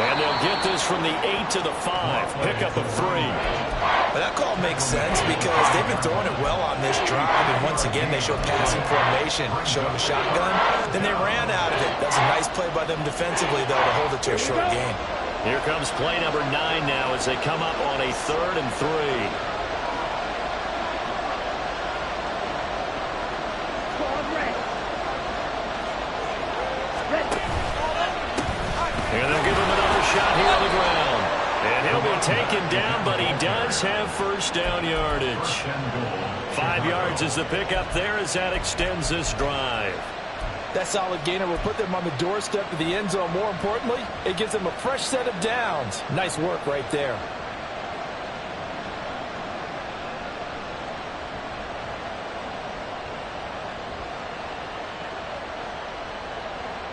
And they'll get this from the 8 to the 5. Pickup of 3. But that call makes sense because they've been throwing it well on this drive, and once again they show passing formation, showing a shotgun. Then they ran out of it. That's a nice play by them defensively, though, to hold it to a short game. Here comes play number 9 now as they come up on a 3rd and 3. And they'll give him another shot here on the ground. And he'll be taken down, but he does have 1st down yardage. 5 yards is the pickup there as that extends this drive. That solid gainer will put them on the doorstep of the end zone. More importantly, it gives them a fresh set of downs. Nice work right there.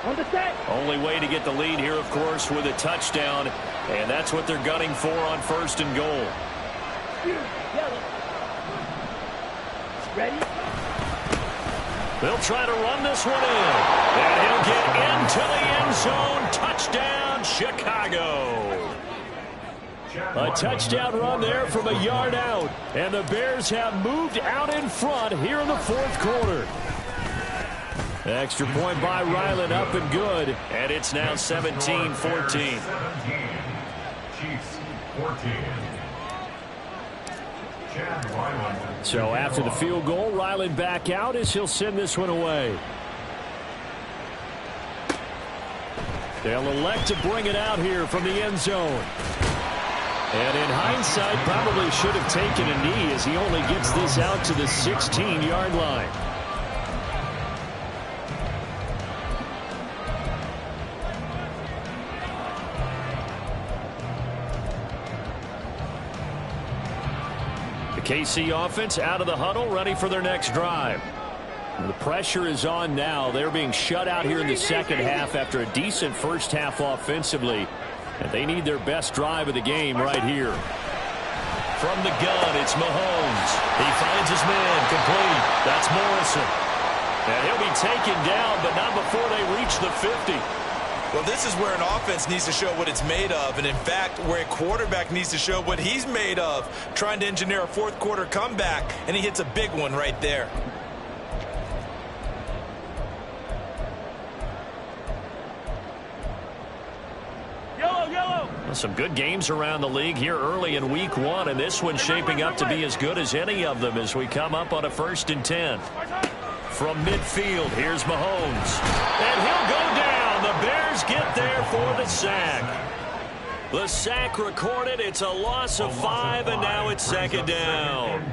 On the set. Only way to get the lead here, of course, with a touchdown. And that's what they're gunning for on 1st and goal. Yellow. Ready? They'll try to run this one in. And he'll get into the end zone. Touchdown, Chicago. A touchdown run there from a yard out. And the Bears have moved out in front here in the 4th quarter. Extra point by Ryland, up and good. And it's now 17-14. 17. Chiefs 14. Chad Ryland. So after the field goal, Ryland back out as he'll send this one away. They'll elect to bring it out here from the end zone. And in hindsight, probably should have taken a knee as he only gets this out to the 16-yard line. The KC offense out of the huddle, ready for their next drive. The pressure is on now. They're being shut out here in the second half after a decent first half offensively. And they need their best drive of the game right here. From the gun, it's Mahomes. He finds his man, complete. That's Morrison. And he'll be taken down, but not before they reach the 50. Well, this is where an offense needs to show what it's made of. And, in fact, where a quarterback needs to show what he's made of, trying to engineer a 4th quarter comeback, and he hits a big one right there. Some good games around the league here early in week 1, and this one's shaping up to be as good as any of them as we come up on a 1st and 10. From midfield, here's Mahomes. And he'll go down. The Bears get there for the sack. The sack recorded. It's a loss of 5, and now it's 2nd down.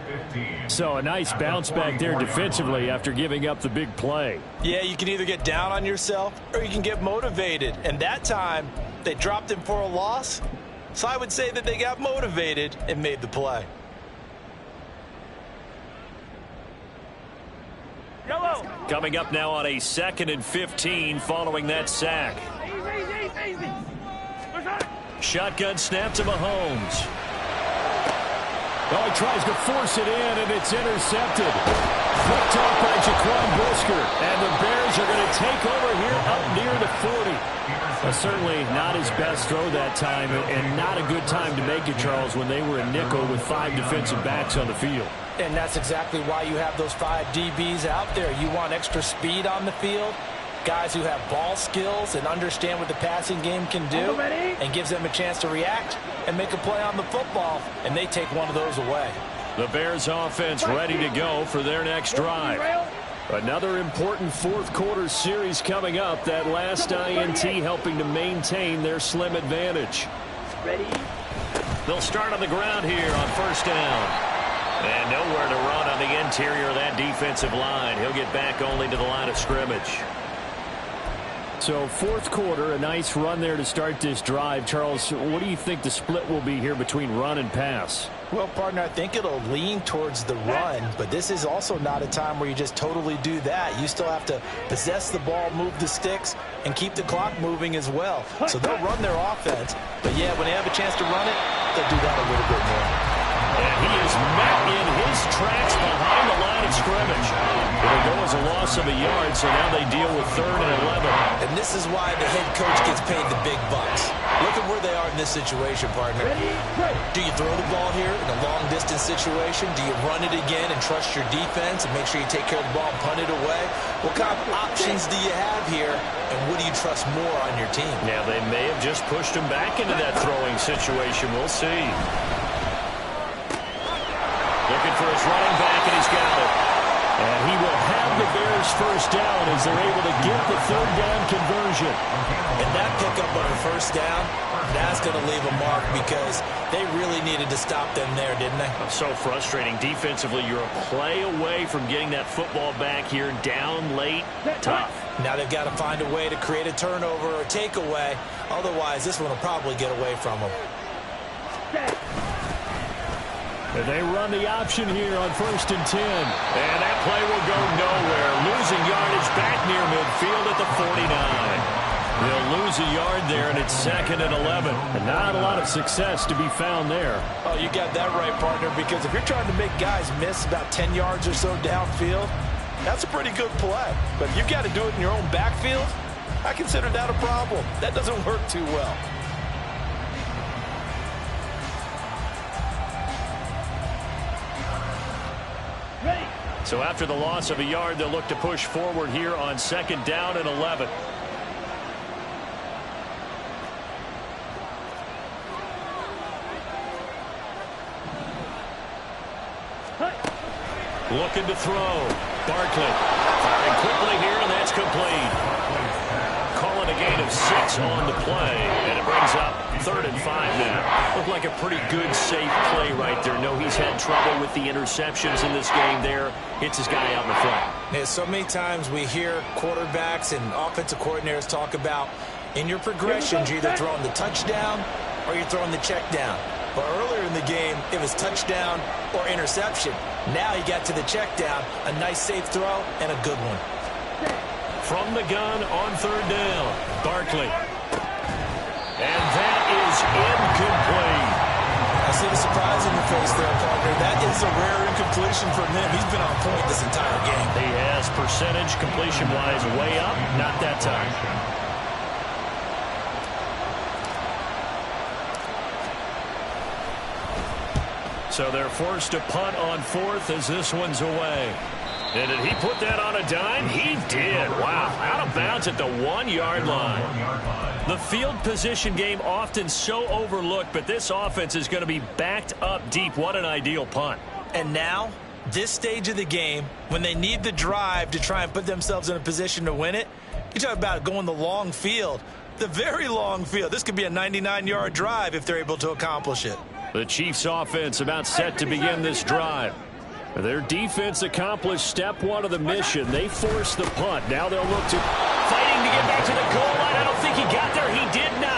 So a nice bounce back there defensively after giving up the big play. Yeah, you can either get down on yourself or you can get motivated. And that time, they dropped him for a loss. So I would say that they got motivated and made the play. Yellow. Coming up now on a 2nd and 15 following that sack. Easy. Shotgun snap to Mahomes. Oh, he tries to force it in, and it's intercepted. Flipped off by Jaquan Brisker. And the Bears are going to take over here up near the 40. Certainly not his best throw that time, and not a good time to make it, Charles, when they were in nickel with 5 defensive backs on the field. And that's exactly why you have those 5 DBs out there. You want extra speed on the field, guys who have ball skills and understand what the passing game can do, and gives them a chance to react and make a play on the football, and they take one of those away. The Bears offense ready to go for their next drive. Another important 4th quarter series coming up. That last INT helping to maintain their slim advantage. Ready? They'll start on the ground here on 1st down. And nowhere to run on the interior of that defensive line. He'll get back only to the line of scrimmage. So 4th quarter, a nice run there to start this drive. Charles, what do you think the split will be here between run and pass? Well, partner, I think it'll lean towards the run, but this is also not a time where you just totally do that. You still have to possess the ball, move the sticks, and keep the clock moving as well. So they'll run their offense, but yeah, when they have a chance to run it, they'll do that a little bit more. And he is met in his tracks behind the line of scrimmage. It'll go as a loss of a yard, so now they deal with 3rd and 11. And this is why the head coach gets paid the big bucks. Look at where they are in this situation, partner. Do you throw the ball here in a long-distance situation? Do you run it again and trust your defense and make sure you take care of the ball and punt it away? What kind of options do you have here, and what do you trust more on your team? Now, they may have just pushed him back into that throwing situation. We'll see. Looking for his running back, and he's got it. And he will have the Bears 1st down as they're able to get the 3rd down conversion. And that pickup on a 1st down, that's going to leave a mark because they really needed to stop them there, didn't they? So frustrating. Defensively, you're a play away from getting that football back here down late. Tough. Now they've got to find a way to create a turnover or takeaway. Otherwise, this one will probably get away from them. They run the option here on 1st and 10. And that play will go nowhere. Losing yardage back near midfield at the 49. They'll lose a yard there, and it's 2nd and 11. And not a lot of success to be found there. Oh, you got that right, partner, because if you're trying to make guys miss about 10 yards or so downfield, that's a pretty good play. But if you've got to do it in your own backfield, I consider that a problem. That doesn't work too well. So after the loss of a yard, they'll look to push forward here on 2nd down and 11. Looking to throw. Barkley firing quickly here, and that's complete. Calling a gain of 6 on the play, and it brings up 3rd and 5 now. Looked like a pretty good, safe play right there. No, he's had trouble with the interceptions in this game there. Hits his guy out in the front. Yeah, so many times we hear quarterbacks and offensive coordinators talk about in your progressions, you're either throwing the touchdown or you're throwing the check down. But earlier in the game, it was touchdown or interception. Now he got to the check down, a nice safe throw, and a good one. From the gun on 3rd down, Barkley. And that is incomplete. I see the surprise in your face there, partner. That is a rare incompletion from him. He's been on point this entire game. He has percentage completion-wise way up, not that time. So they're forced to punt on 4th as this one's away. And did he put that on a dime? He did. Wow. Out of bounds at the 1-yard line. The field position game often so overlooked, but this offense is going to be backed up deep. What an ideal punt. And now, this stage of the game, when they need the drive to try and put themselves in a position to win it, you talk about going the long field, the very long field. This could be a 99-yard drive if they're able to accomplish it. The Chiefs offense about set to begin this drive. Their defense accomplished step 1 of the mission. They forced the punt. Now they'll look to fighting to get back to the goal line. I don't think he got there. He did not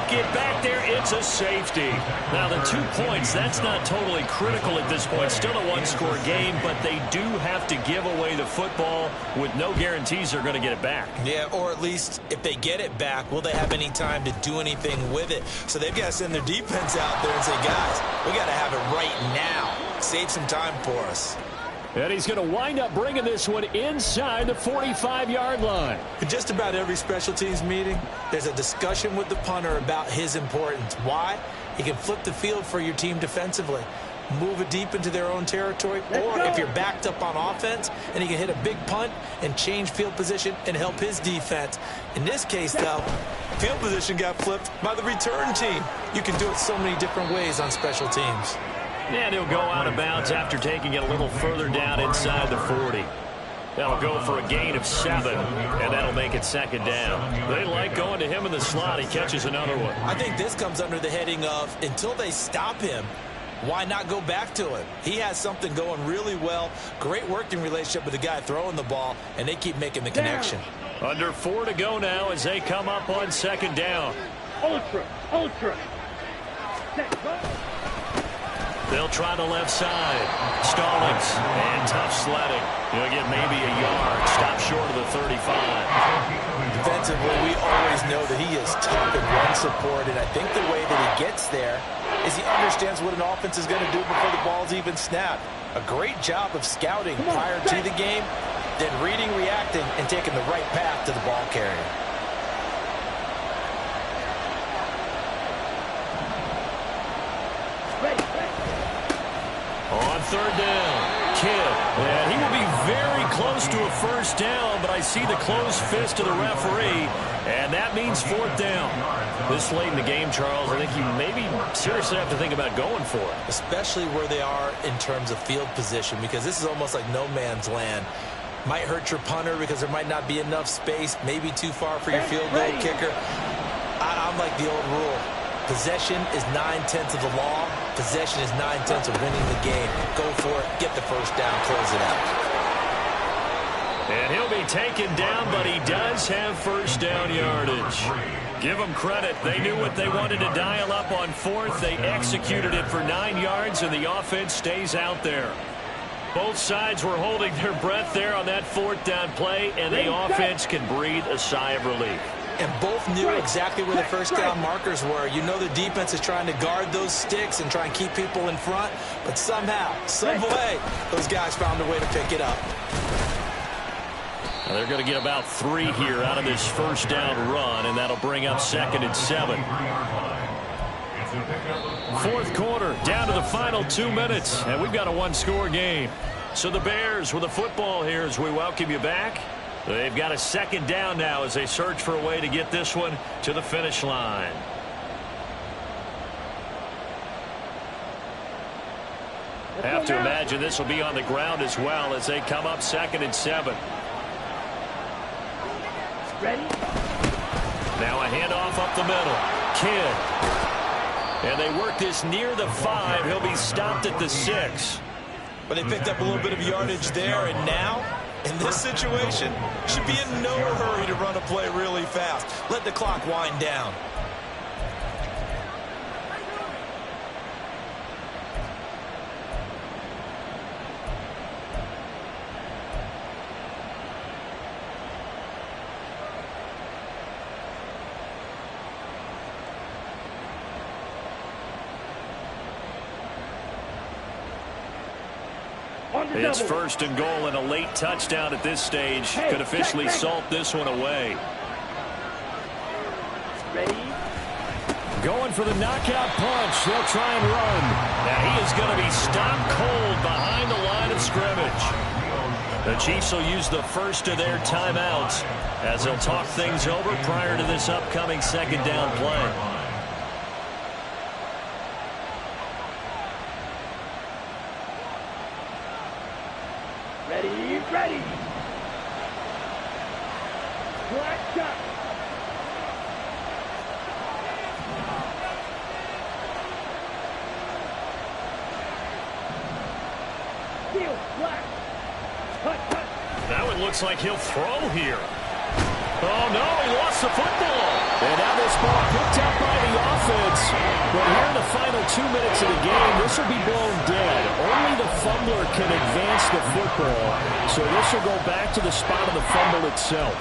get back there. It's a safety. Now the 2 points, that's not totally critical at this point. Still a 1-score game, but they do have to give away the football with no guarantees they're going to get it back. Yeah, or at least if they get it back, will they have any time to do anything with it? So they've got to send their defense out there and say, guys, we got to have it right now. Save some time for us. And he's going to wind up bringing this one inside the 45-yard line. In just about every special teams meeting, there's a discussion with the punter about his importance. Why? He can flip the field for your team defensively, move it deep into their own territory, or if you're backed up on offense, and he can hit a big punt and change field position and help his defense. In this case, though, field position got flipped by the return team. You can do it so many different ways on special teams. And he'll go out of bounds after taking it a little further down inside the 40. That'll go for a gain of 7, and that'll make it 2nd down. They like going to him in the slot. He catches another one. I think this comes under the heading of, until they stop him, why not go back to him? He has something going really well. Great working relationship with the guy throwing the ball, and they keep making the connection. Under 4 to go now as they come up on 2nd down. Ultra. They'll try the left side. Stallings and tough sledding. He'll get maybe a yard. Stop short of the 35. Defensively, we always know that he is tough in run support, and I think the way that he gets there is he understands what an offense is going to do before the ball's even snapped. A great job of scouting prior to the game, then reading, reacting, and taking the right path to the ball carrier. On 3rd down, Kidd. And he will be very close to a 1st down, but I see the closed fist of the referee, and that means 4th down. This late in the game, Charles, I think you maybe seriously have to think about going for it. Especially where they are in terms of field position, because this is almost like no man's land. Might hurt your punter because there might not be enough space, maybe too far for your field goal kicker. I'm like the old rule. Possession is 9/10 of the law. Possession is 9/10 of winning the game. Go for it. Get the 1st down. Close it out. And he'll be taken down, but he does have 1st down yardage. Give them credit. They knew what they wanted to dial up on 4th. They executed it for 9 yards, and the offense stays out there. Both sides were holding their breath there on that 4th down play, and the offense can breathe a sigh of relief. And both knew exactly where the first down markers were. You know the defense is trying to guard those sticks and try and keep people in front. But somehow, some way, those guys found a way to pick it up. Well, they're going to get about 3 here out of this first down run, and that'll bring up 2nd and 7. Fourth quarter, down to the final 2 minutes, and we've got a one-score game. So the Bears with the football here as we welcome you back. They've got a 2nd down now as they search for a way to get this one to the finish line. Have to imagine this will be on the ground as well as they come up 2nd and 7. Ready? Now a handoff up the middle. Kidd. And they work this near the 5. He'll be stopped at the 6. But they picked up a little bit of yardage there, and now, in this situation, should be in no hurry to run a play really fast. Let the clock wind down. It's 1st and goal, and a late touchdown at this stage could officially salt this one away. Ready? Going for the knockout punch. They'll try and run. Now he is going to be stopped cold behind the line of scrimmage. The Chiefs will use the first of their timeouts as they'll talk things over prior to this upcoming 2nd down play. Ready. Black shot. Field black. Cut. Now it looks like he'll throw here. Oh, no, he lost the football. And now this ball picked up by the offense. But here in the final 2 minutes of the game, this will be blown dead. Only the fumbler can advance the football. So this will go back to the spot of the fumble itself.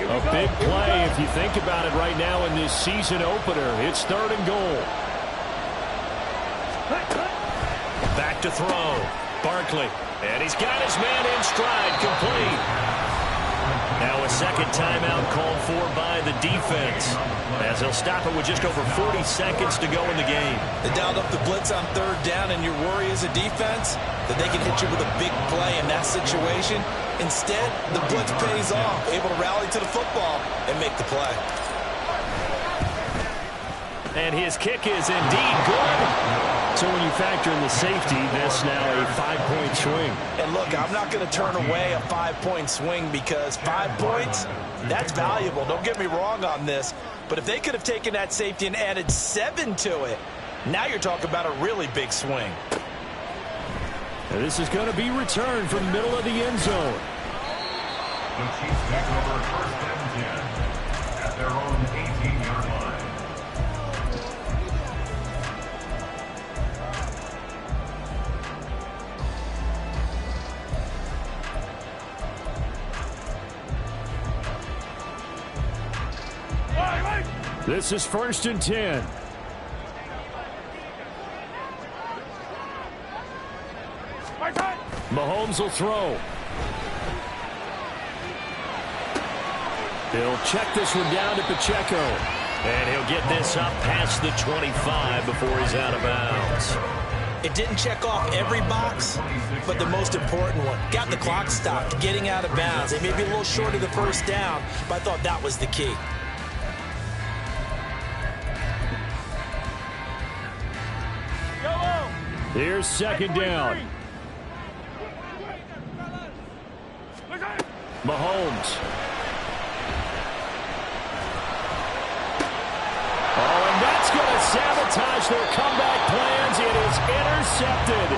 A big play if you think about it right now in this season opener. It's 3rd and goal. Back to throw. Barkley. And he's got his man in stride, complete. Now a 2nd timeout called for by the defense as they'll stop it with just over 40 seconds to go in the game. They dialed up the blitz on 3rd down, and your worry as a defense that they can hit you with a big play in that situation. Instead, the blitz pays off, able to rally to the football and make the play. And his kick is indeed good. So when you factor in the safety, that's now a 5-point swing. And look, I'm not going to turn away a 5-point swing because 5 points, that's valuable. Don't get me wrong on this. But if they could have taken that safety and added 7 to it, now you're talking about a really big swing. And this is going to be returned from the middle of the end zone. The Chiefs take over 1st and 10 at their own 18-yard line. This is 1st and 10. Mahomes will throw. He'll check this one down to Pacheco. And he'll get this up past the 25 before he's out of bounds. It didn't check off every box, but the most important one. Got the clock stopped, getting out of bounds. They may be a little short of the 1st down, but I thought that was the key. Here's 2nd down. Mahomes. Oh, and that's going to sabotage their comeback plans. It is intercepted.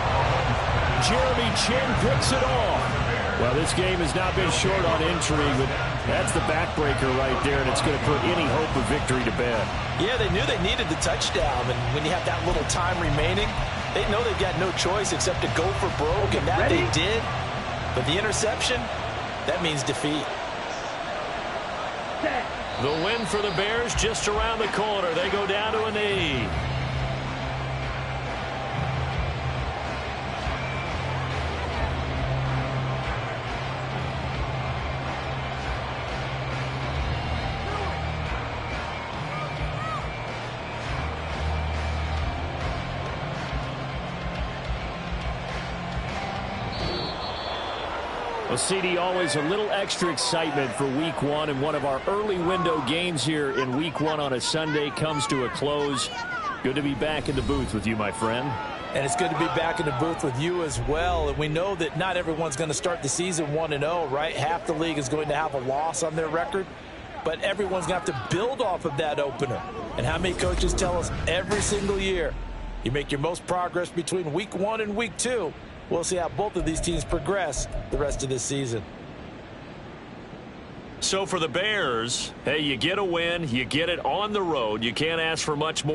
Jeremy Chinn picks it off. Well, this game has not been short on intrigue, but that's the backbreaker right there, and it's going to put any hope of victory to bed. Yeah, they knew they needed the touchdown, and when you have that little time remaining, they know they've got no choice except to go for broke, and that they did. But the interception, that means defeat. The win for the Bears just around the corner. They go down to a knee. Well, CD, always a little extra excitement for Week 1, and one of our early window games here in Week 1 on a Sunday comes to a close. Good to be back in the booth with you, my friend. And it's good to be back in the booth with you as well. And we know that not everyone's going to start the season 1-0, right? Half the league is going to have a loss on their record. But everyone's going to have to build off of that opener. And how many coaches tell us every single year, you make your most progress between Week 1 and Week 2. We'll see how both of these teams progress the rest of this season. So for the Bears, hey, you get a win, you get it on the road. You can't ask for much more.